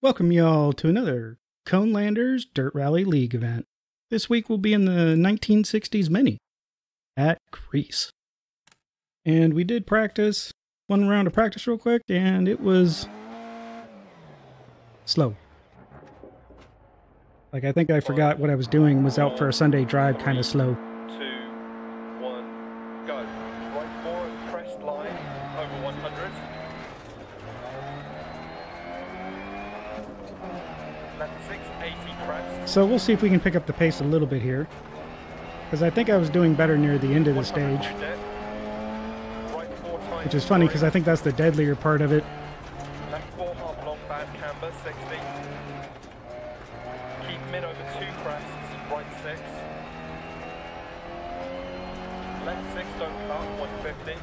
Welcome y'all to another Conelanders Dirt Rally League event. This week we'll be in the 1960s Mini at Greece. And we did practice, one round of practice real quick, and it was slow. Like, I think I forgot what I was doing, was out for a Sunday drive kind of slow. 2, 1, go. Right 4 and crest line, over 100. Left 6, 80 crest. So we'll see if we can pick up the pace a little bit here, because I think I was doing better near the end of the stage. Which is funny, because I think that's the deadlier part of it. Left 4 half long bad camber, 60. Keep mid over 2 crests, right 6. Left 6 don't cut, 150.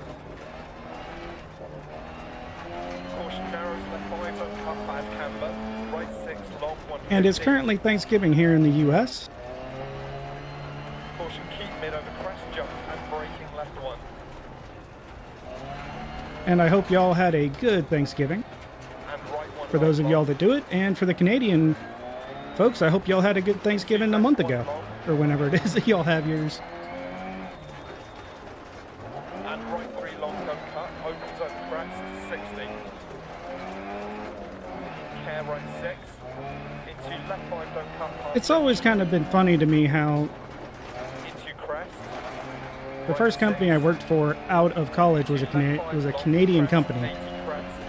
Caution narrows, left 5 don't cut, bad camber. Right 6 long, 150. And it's currently Thanksgiving here in the US. Caution keep mid over crest jump and braking left 1. And I hope y'all had a good Thanksgiving. And right 1 For those of y'all that do it, and for the Canadian folks, I hope y'all had a good Thanksgiving a month ago, or whenever it is that y'all have yours. And right 3 long don't cut, opens over crest, 60. Care right 6, into left 5 don't cut. It's always kind of been funny to me how Into crest. the first company I worked for out of college was a Canadian company. 80 crest.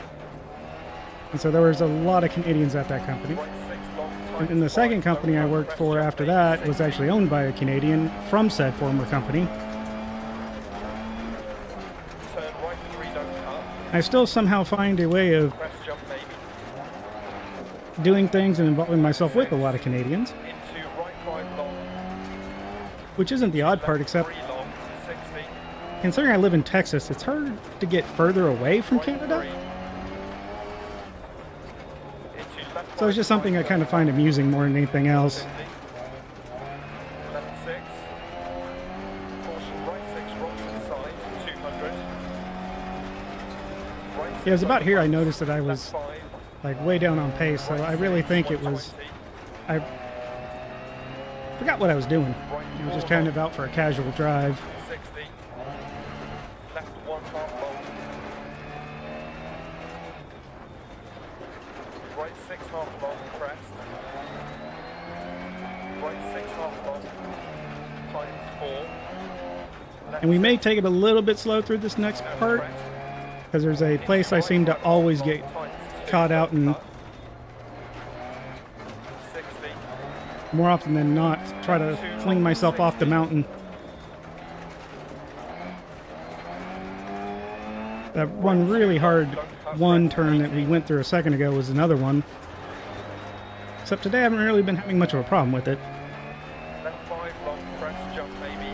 And so there was a lot of Canadians at that company. Right 6 long And then the second company I worked for after that was actually owned by a Canadian from said former company. Turn right 3 don't cut. I still somehow find a way of Crest jump maybe. doing things and involving myself with a lot of Canadians, Into right 5 long. which isn't the odd part, Left except 3 long, 60. considering I live in Texas, it's hard to get further away from Canada. So it's just something I kind of find amusing more than anything else. Left 6. Caution right 6 rocks inside, 200. Right 6 Yeah, it was about here I noticed that I left was 5. like way down on pace, so I really think it was, I forgot what I was doing. I was just kind of out for a casual drive. 60. Left 1 half long. Right 6 half long, crest. Right 6 half long. Times 4. Left And we may 6, take it a little bit slow through this next part, crest. because there's a place I seem to always get caught out in, 60. more often than not, try to fling myself off the mountain. That one really hard one turn that we went through a second ago was another one. Except today I haven't really been having much of a problem with it. Left 5 long, crest jump maybe.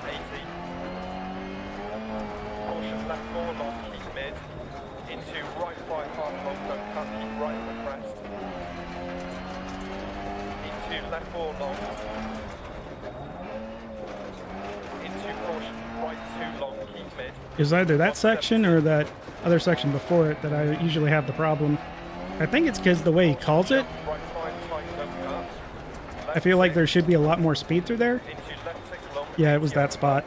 80. Caution left 4 long, keep mid. Into right 5 half long, don't cut, keep right on the crest. Into left 4 long. Into caution right 2 long, keep mid. It was either that section or that other section before it that I usually have the problem. I think it's because the way he calls it, Right 5 tight, don't cut. I feel like there should be a lot more speed through there. Into left 6 long. Yeah, it was that spot.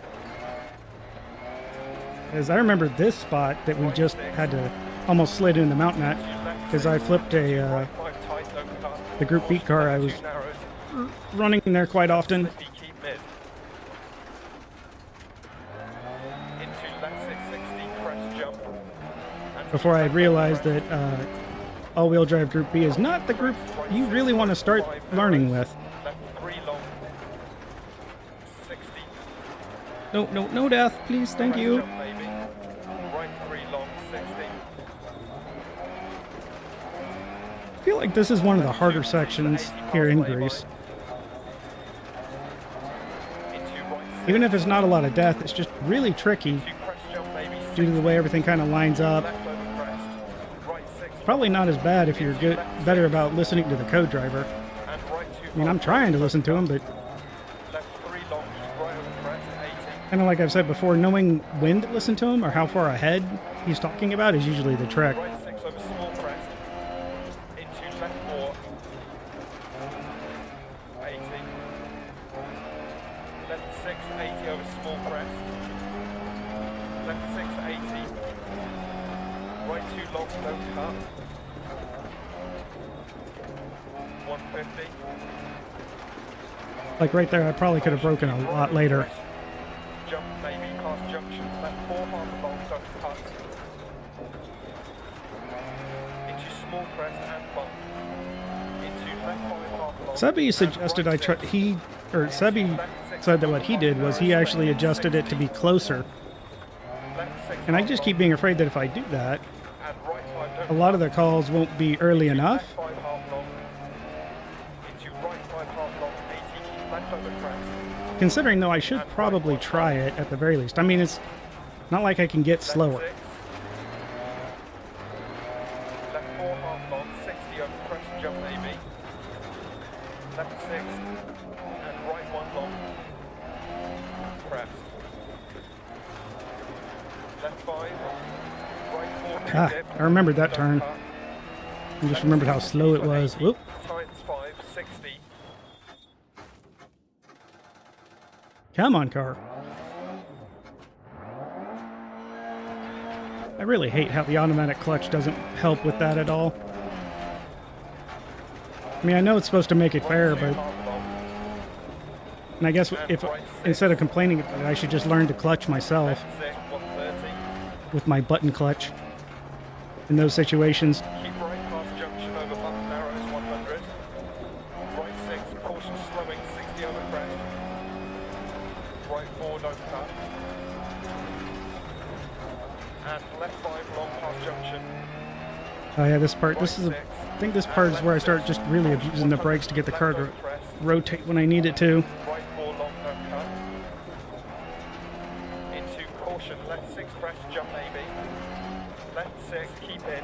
As I remember this spot that we just had to almost slid in the mountain at, because I flipped a Right 5 tight, don't cut. the group beat car. I was Too narrows. running in there quite often. 50, keep mid. Into left 660, crest jump. And Before I had realized that all-wheel drive Group B is not the group you really want to start learning with. left 3 long. 60. No death, please, thank Crest you. jump maybe. Right 3 long, 60. I feel like this is one of the harder sections here in Greece. Into right 6. Even if it's not a lot of death, it's just really tricky Into crest jump maybe. due to the way everything kind of lines up. Left over crest. Right 6. Probably not as bad if you're better about listening to the co-driver. And right 2. I mean, I'm trying to listen to him, but Left 3 long, keep right over crest, 80. kind of like I've said before, knowing when to listen to him or how far ahead he's talking about is usually the trick. Right 6 over small crest. Right 2 long, don't cut. 150. Like right there, I probably could have broken a lot later. Jump maybe, past junction, left 4 half long, don't cut. Into small crest and bump. Into left 5 half long. Sebi suggested I try. Sebi said that what he did was he actually adjusted it to be closer. And I just keep being afraid that if I do that, a lot of the calls won't be early enough. Considering, though, I should probably try it at the very least. I mean, it's not like I can get slower. Left 4 half long, 60 over crest, jump maybe. Left 6, and right 1 long, crest. Left 5, right 4, Ah, dip, I remembered that turn. cut. I just remembered how slow it was. Whoop. Times 5, 60. Come on, car. I really hate how the automatic clutch doesn't help with that at all. I mean, I know it's supposed to make it fair, but... And I guess if instead of complaining about it, I should just learn to clutch myself with my button clutch in those situations. Keep right past junction over bump narrows 100. Right 6, caution slowing 60 over crest. Right 4, don't cut. And left 5 long past junction. Oh yeah, this part, I think this part is where I start just really abusing the brakes to get the car to rotate when I need it to. Right 4 long, don't cut. Into caution, left 6 crest, jump maybe. Left 6, keep in.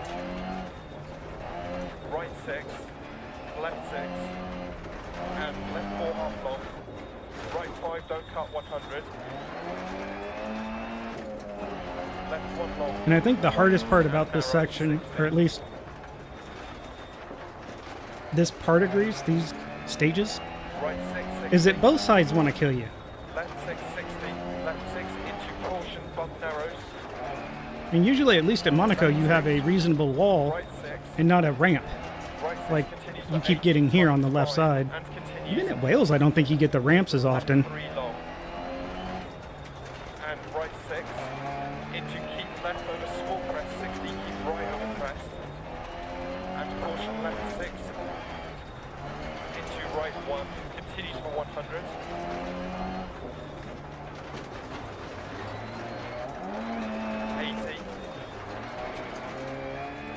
Right 6, left 6, and left 4 half long. Right 5, don't cut 100. Left 1 long. And I think the hardest part about this section, or at least this part of Greece, these stages, Right 6, is that both sides want to kill you. left 6, 60. Left 6 into caution, bump narrows. And usually, at least at Monaco, you have a reasonable wall Right 6. and not a ramp, Right 6 like continues you for keep 8, getting here on the left 5, side. and continues. Even at Wales, I don't think you get the ramps as often. 3 long. And right 6. Into keep left over small crest 60, keep right over crest. And caution left 6. Into right 1, continues for 100.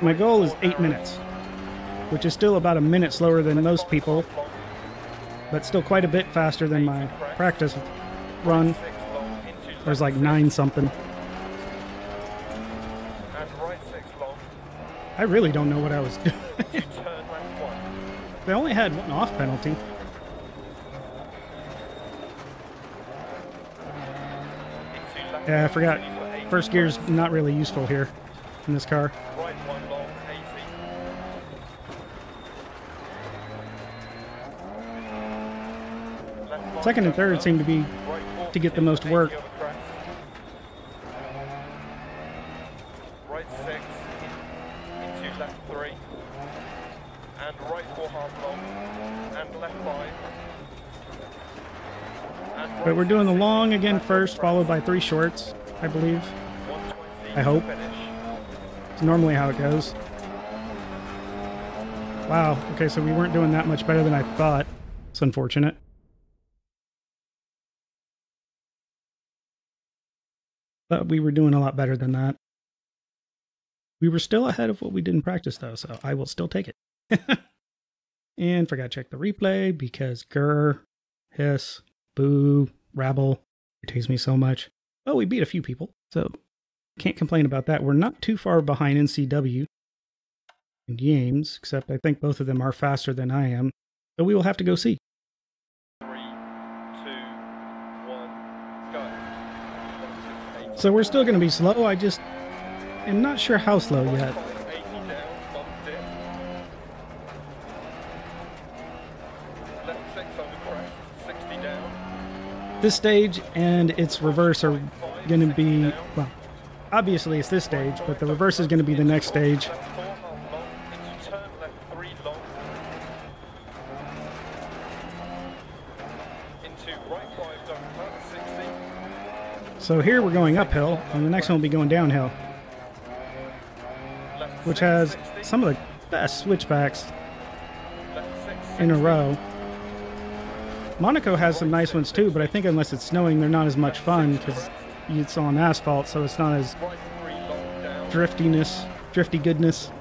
My goal is 8 minutes, which is still about a minute slower than most people, but still quite a bit faster than my practice run. There's like 9 something. And right 6 long. I really don't know what I was doing. To turn left 1. They only had 1 off penalty. Into left Yeah, I 1, forgot. continues for 80. First gear's not really useful here in this car. Right 1 long, 80. Left 1, Second and don't third cut. seem to be Right 4, to get the continues most for work. 80 over crest. Right 6, into left 3. And right 4 half long. And left 5. And But right we're doing the 6, long again left first, crest. followed by 3 shorts, I believe. 120 I hope. finish. It's normally how it goes. Wow, okay, so we weren't doing that much better than I thought. It's unfortunate. But we were doing a lot better than that. We were still ahead of what we did in practice, though, so I will still take it. And forgot to check the replay because grr, hiss, boo, rabble, irritates me so much. Oh, we beat a few people, so can't complain about that. We're not too far behind NCW and Yames, except I think both of them are faster than I am. So we will have to go see. 3, 2, 1, go. So we're still going to be slow. I just am not sure how slow yet. 80 down, bump dip. Left 6 over crest, 60 down. This stage and its reverse are going to be, well, obviously it's this stage, but the reverse is going to be the next stage. Left 4 half long, into turn left 3 long. Into right 5 don't cut, 60. So here we're going uphill, and the next one will be going downhill, Left which 6, has 60. some of the best switchbacks Left 6, in a 60. row. Monaco has some nice ones too, but I think unless it's snowing, they're not as much fun because it's on asphalt, so it's not as Right 3 long down. drifty goodness.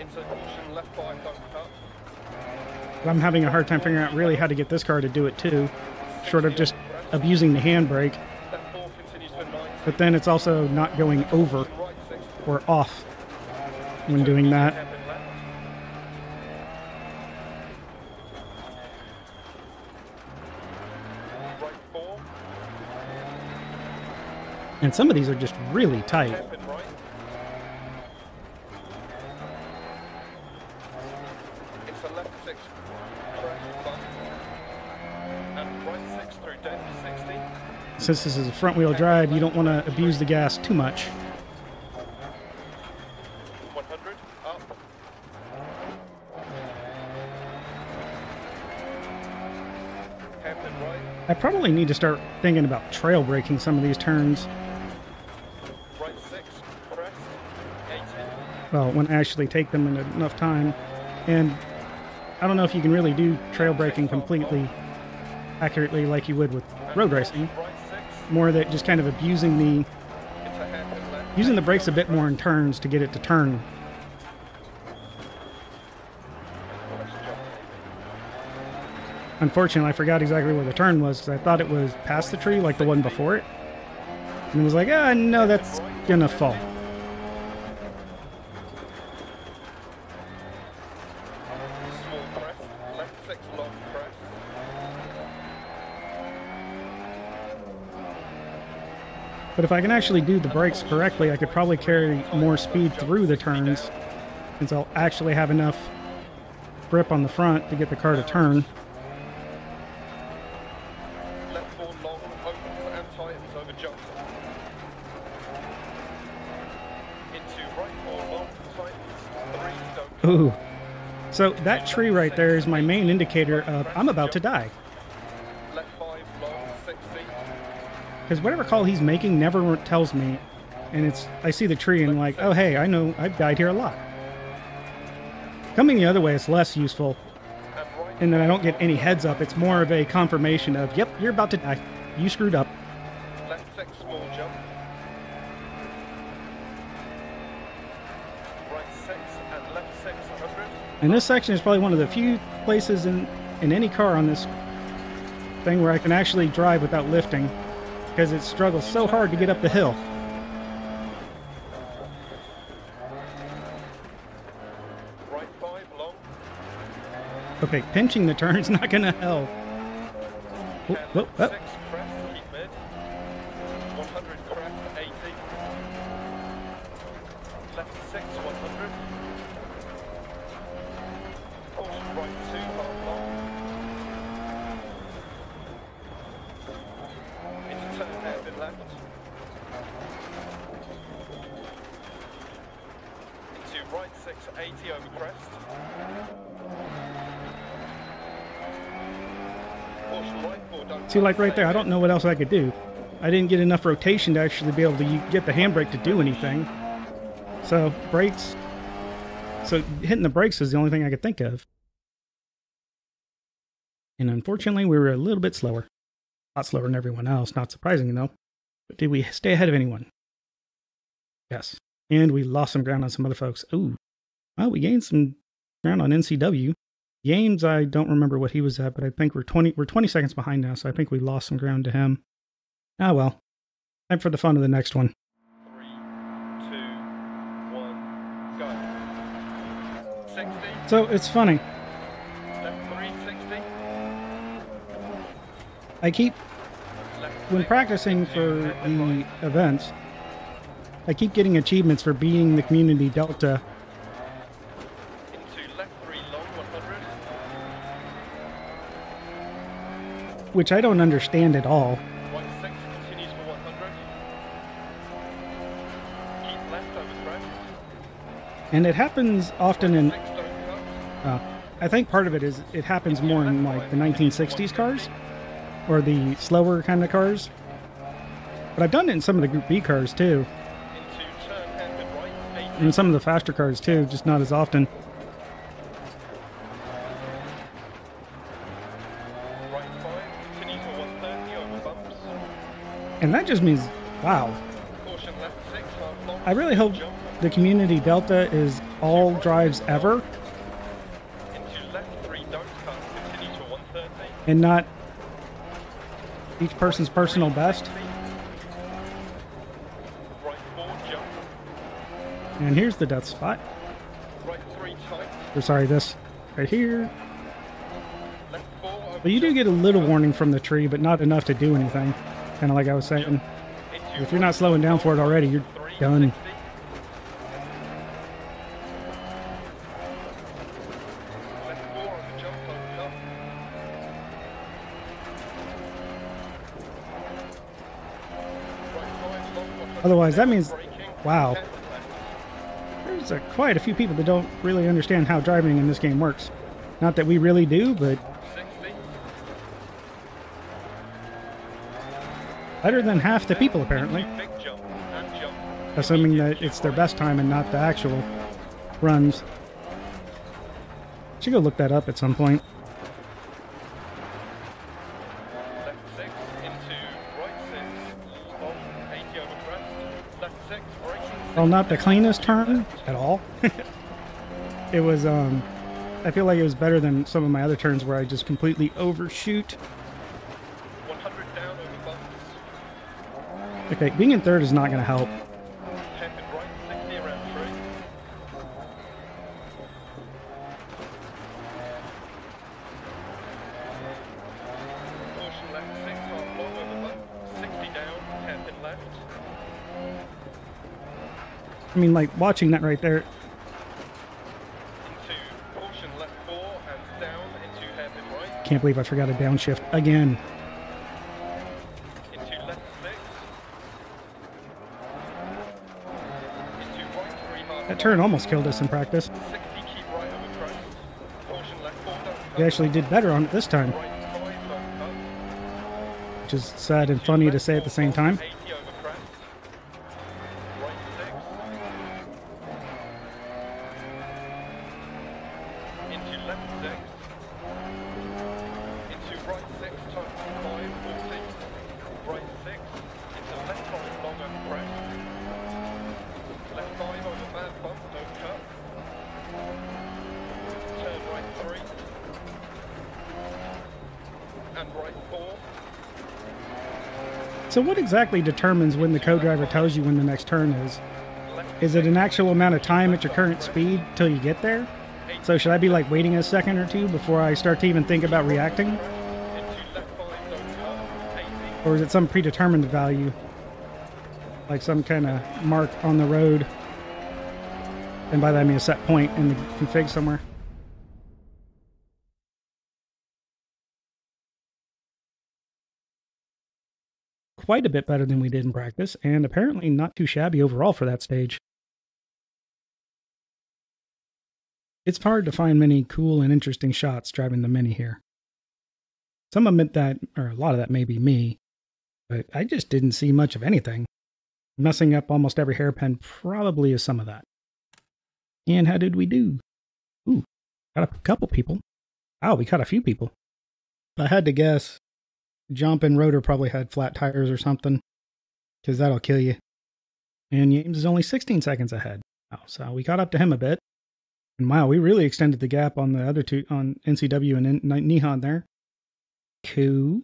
Into caution, left 5 don't cut. But I'm having a hard time figuring out really how to get this car to do it too, short of just abusing the handbrake. Left 4 continues for 90. But then it's also not going over Right 6. or off when doing that. Hairpin left. Right 4. And some of these are just really tight. Hairpin right. It's a left 6. Correct bump. And right 6 through dead 60. Since this is a front wheel drive, you don't want to abuse the gas too much. 100. Up. Hairpin right. I probably need to start thinking about trail braking some of these turns. Right 6. Crest. 80. Well, when I actually take them in enough time. And I don't know if you can really do trail braking completely accurately like you would with road racing. Right 6. More that just kind of abusing the Into hairpin left. using the brakes a bit more in turns to get it to turn. Crest jump. Unfortunately, I forgot exactly where the turn was because I thought it was past the tree like the one before it. And it was like, ah, no, that's gonna fall. Small crest. Left 6 long crest. But if I can actually do the brakes correctly, I could probably carry more speed through the turns, since I'll actually have enough grip on the front to get the car to turn. Left 4 long, opens and tightens over jump. Into right 4 long, tightens, 3 don't. Ooh. So that tree right there is my main indicator of I'm about to die. Left 5 long, 60. Because whatever call he's making never tells me. And I see the tree and like, oh hey, I know I've died here a lot. Coming the other way is less useful, And right and then I don't get any heads up. It's more of a confirmation of, yep, you're about to die. You screwed up. left 6 small jump. Right 6 and left 6, 100. And this section is probably one of the few places in any car on this thing where I can actually drive without lifting, because it struggles so hard to get up the hill. Right 5 long. Okay, pinching the turn's not gonna help. Oh, And oh, left oh. 6 crest, keep mid. 100 crest, 80. Left 6, 100. Caution right 2, half long. Into turn hairpin left. Into right 6, 80 over crest. Caution right 4, don't See, like right there, I don't know what else I could do. I didn't get enough rotation to actually be able to get the handbrake to do anything. So, brakes. So, hitting the brakes is the only thing I could think of. And unfortunately, we were a little bit slower. A lot slower than everyone else, not surprising though. But did we stay ahead of anyone? Yes. And we lost some ground on some other folks. Ooh. Well, we gained some ground on NCW. James, I don't remember what he was at, but I think we're 20 seconds behind now, so I think we lost some ground to him. Ah well. Time for the fun of the next one. 3, 2, 1, go. 60. So it's funny. Left 3, 60. I keep, Left when 6, practicing to for hairpin the right. events, I keep getting achievements for beating the community delta. Into left 3 long, 100. Which I don't understand at all. Right 6 continues for 100. And it happens often in, 6, don't cut. I think part of it is it happens more in like the 1960s cars, or the slower kind of cars. But I've done it in some of the Group B cars too, Into turn hairpin right, 80. and some of the faster cars too, just not as often. Right 5, continue to 130 over bumps. And that just means, wow. Caution left 6, half long. I really hope Jump. the Community Delta is all drives ever, Into left 3, don't cut. Continue to 130. and not each person's personal best. Right 4, jump. And here's the death spot. Right 3, tight. Or sorry, this right here. Left 4, over But you do jump. get a little warning from the tree, but not enough to do anything. Kind of like I was saying. Into If you're not slowing down for it already, you're 3, done. 60. Left 4 over jump, don't cut. Right 5, long, 100 Otherwise, that down, means, braking, wow. 10 left. There's quite a few people that don't really understand how driving in this game works. Not that we really do, but 60. better than half the people apparently. Big jump and jump. Assuming that it's their best time and not the actual runs. Should go look that up at some point. Left 6 into right 6. Long 80 over crest. Left 6 braking. Well, not the cleanest turn at all. It was, I feel like it was better than some of my other turns where I just completely overshoot. 100 down over bumps. Okay, being in third is not going to help. Hairpin right 60 around 3. Caution left 6 half long over bump. 60 down. Hairpin left. I mean, like, watching that right there, Into caution left 4 and down into hairpin right. can't believe I forgot a downshift again. Into left 6. Into right 3 half. That turn almost killed us in practice. 60 keep right over crest. Caution left 4 don't cut. We actually did better on it this time, Right 5 don't cut. which is sad and funny to say at the same time. 80 over crest. Right 6. Into left 6. Into right 6 times 5, 40. Right 6. Into left 5 long over crest. Left 5 over bad bump, don't cut. Turn right 3. And right 4. So what exactly determines when the co-driver tells you when the next turn is? Is it an actual amount of time at your current speed till you get there? So should I be like waiting a second or two before I start to even think about reacting? Into left 5 don't cut. 80. Or is it some predetermined value? Like some kind of mark on the road? And by that I mean a set point in the config somewhere. Quite a bit better than we did in practice, and apparently not too shabby overall for that stage. It's hard to find many cool and interesting shots driving the Mini here. Some admit that, or a lot of that may be me, but I just didn't see much of anything. Messing up almost every hairpin probably is some of that. And how did we do? Ooh, got a couple people. Wow, we caught a few people. If I had to guess, Jump and Rotor probably had flat tires or something, because that'll kill you. And Yames is only 16 seconds ahead. Oh, so we caught up to him a bit. And wow, we really extended the gap on the other two, on NCW and Nihon there. Cool.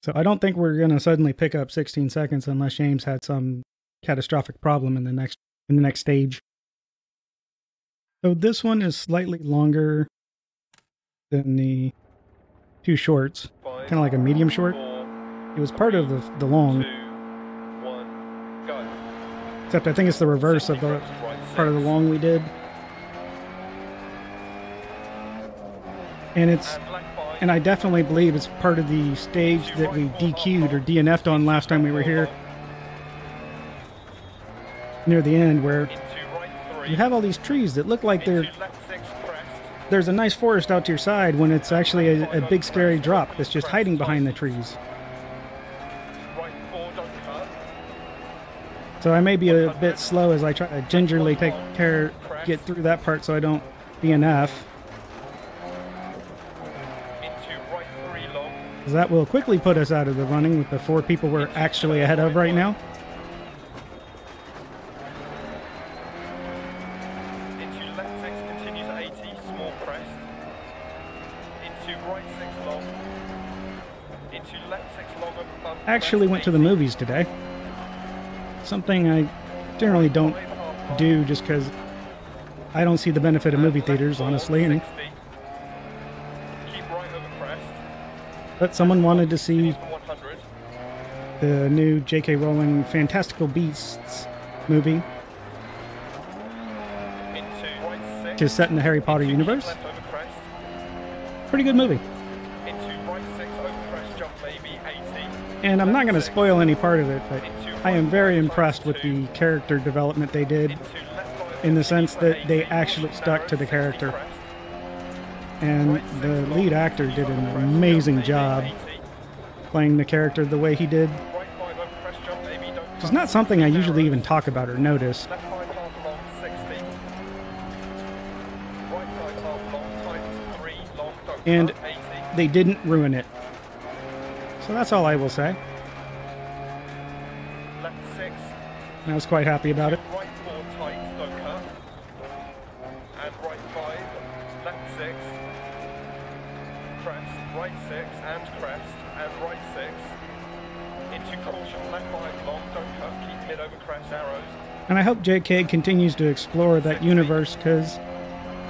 So I don't think we're going to suddenly pick up 16 seconds unless James had some catastrophic problem in the next stage. So this one is slightly longer than the two shorts. Kind of like a medium short. It was part of the long. 2, 1, go. Except I think it's the reverse of the part of the long we did. And I definitely believe it's part of the stage that we DQ'd or DNF'd on last time we were here. Near the end where Into right you have all these trees that look like Into left 6 crest. there's a nice forest out to your side when it's actually a big scary drop that's just hiding behind the trees. Right 4, don't cut. So I may be a bit slow as I try to gingerly get through that part so I don't DNF. Into right 3 long. 'Cause that will quickly put us out of the running with the 4 people we're actually ahead of right now. Into left 6 continues at 80, small crest. Into right 6 long. Into left 6 long of bump. I actually went to the movies today. Something I generally don't do just because I don't see the benefit of movie theaters, honestly. And, Keep right over crest. but someone wanted to see 100. the new J.K. Rowling Fantastical Beasts movie, Into right 6. which is set in the Harry Potter universe. Left over crest. Pretty good movie. Into right 6 over crest, jump maybe 80. And I'm not going to spoil any part of it, but I am very impressed with the character development they did, Into left 5. in the sense that they actually stuck to the character. And the lead actor did an amazing job playing the character the way he did. Right 5 over crest, jump maybe, don't It's cut. not something I usually even talk about or notice. Left 5 half long, 60. Right 5 half long, times 3 long, don't And cut, 80. they didn't ruin it. So that's all I will say. Left 6. I was quite happy about it. Right 4 tight, don't cut. And right 5. Left 6. Crest, right 6 and crest, and right 6. Into caution, left 5 long, don't cut, keep mid over crest, arrows. And I hope JK continues to explore that universe because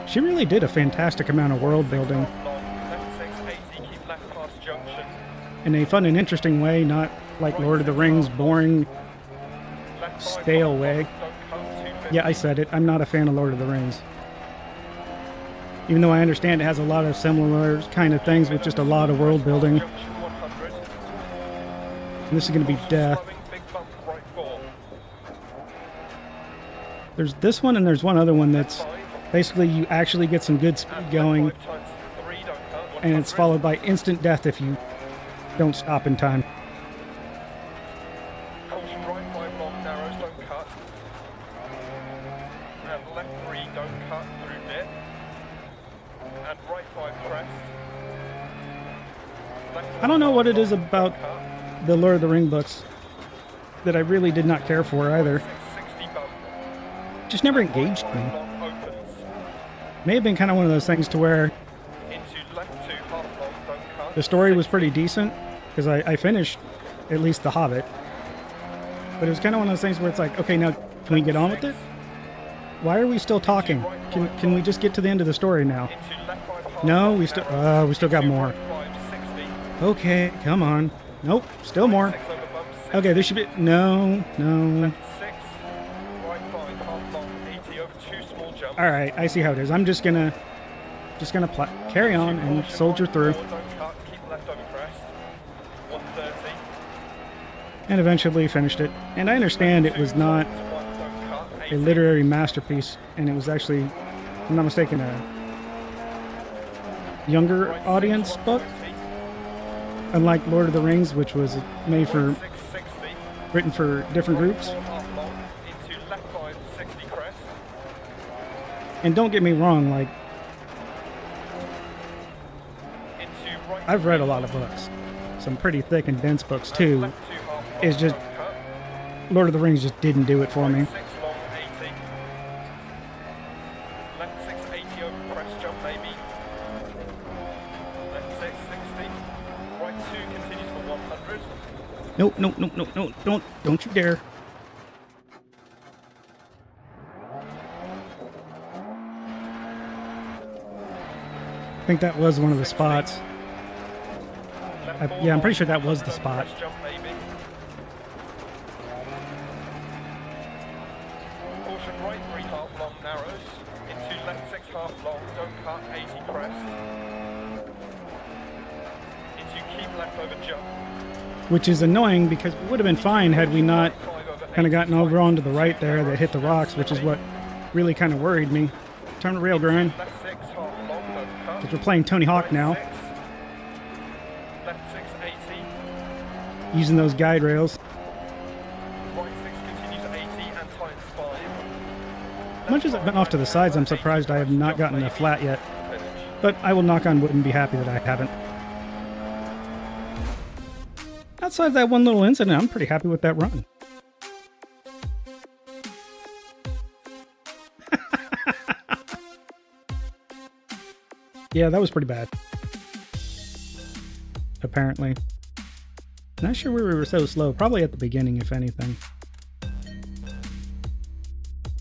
she really did a fantastic amount of world building Long, left 6, 80, keep left past junction. in a fun and interesting way, not like Lord of the Rings boring. Left 5 Stale long, way. don't cut, 250. Yeah, I said it. I'm not a fan of Lord of the Rings. Even though I understand it has a lot of similar kind of things with just a lot of world building. Junction 100. And this is going to be death. Slowing, big bump, right 4. There's this one and there's one other one that's 5. basically you actually get some good speed And going, left 5 times 3, don't cut, and it's 100. followed by instant death if you don't stop in time. Caution, right 5 long, narrows, don't cut. And left 3, don't cut through dip. And right 5 crest. Left I don't know what it is long, about don't cut. the Lord of the Ring books that I really did not care for either. 660 bump. Just never engaged Right me. 5 long opens. May have been kind of one of those things to where Into left 2, half long, don't cut. the story was pretty decent because I finished at least The Hobbit. But it was kind of one of those things where it's like, okay, now can we get on with it? Why are we still talking? Can we just get to the end of the story now? Into left 5 half No, long, we still got more. Right 5, 60. Okay, come on. Nope, still more. 6 over bump, 60. Okay, there should be no. 6, right 5, half long, 80 over 2 small jumps. All right, I see how it is. I'm just gonna carry on and soldier through, Don't cut, keep left over crest. 130. and eventually finished it. And I understand it was not a literary masterpiece, and it was actually, if I'm not mistaken, a younger audience book, unlike Lord of the Rings, which was made for, written for different groups. Into left 5, 60 crest. And don't get me wrong, like, Into right. I've read a lot of books, some pretty thick and dense books too. Left 2, half long, It's just don't cut. Lord of the Rings just didn't do it for me. 6 long, 80. Left 6, 80 over crest jump maybe. Left 6, 60. Right 2 continues for 100. Nope, nope, nope, nope, nope, don't you dare. I think that was one of the spots. Left 4 Yeah, I'm pretty long, sure that was the 100 spot. crest jump maybe. Caution right 3 half long narrows. Into left 6 half long, don't cut 80 crest. Into keep left over jump. Which is annoying because it would have been fine had we not 5 over kind of 80, gotten over onto the right there that hit the rocks, which is what really kind of worried me. Time to rail grind. Left 6, half long, don't cut. Because we're playing Tony Hawk now, Left 6, 80. using those guide rails. Right 6 continues 80 and times 5. As much as I've been off to the sides, I'm surprised I have not gotten a flat yet. But I will knock on wood and be happy that I haven't. Outside of that one little incident, I'm pretty happy with that run. Yeah, that was pretty bad. Apparently. Not sure where we were so slow. Probably at the beginning, if anything.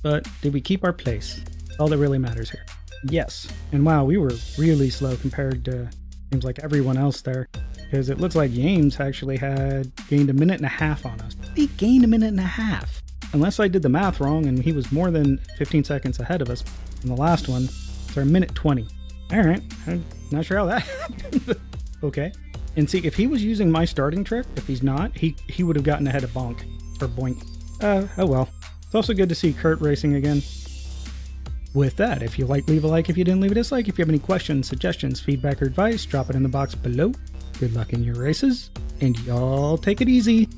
But did we keep our place? All that really matters here. Yes. And wow, we were really slow compared to seems like everyone else there. Because it looks like James actually had gained 1.5 minutes on us. He gained 1.5 minutes. Unless I did the math wrong and he was more than 15 seconds ahead of us. In the last one, it's our 1:20. Alright, I'm not sure how that happened. Okay. And see, if he was using my starting trick, if he's not, he would have gotten ahead of Bonk. Or Boink. Oh well. It's also good to see Kurt racing again. With that, if you like, leave a like. If you didn't, leave a dislike. If you have any questions, suggestions, feedback, or advice, drop it in the box below. Good luck in your races, and y'all take it easy.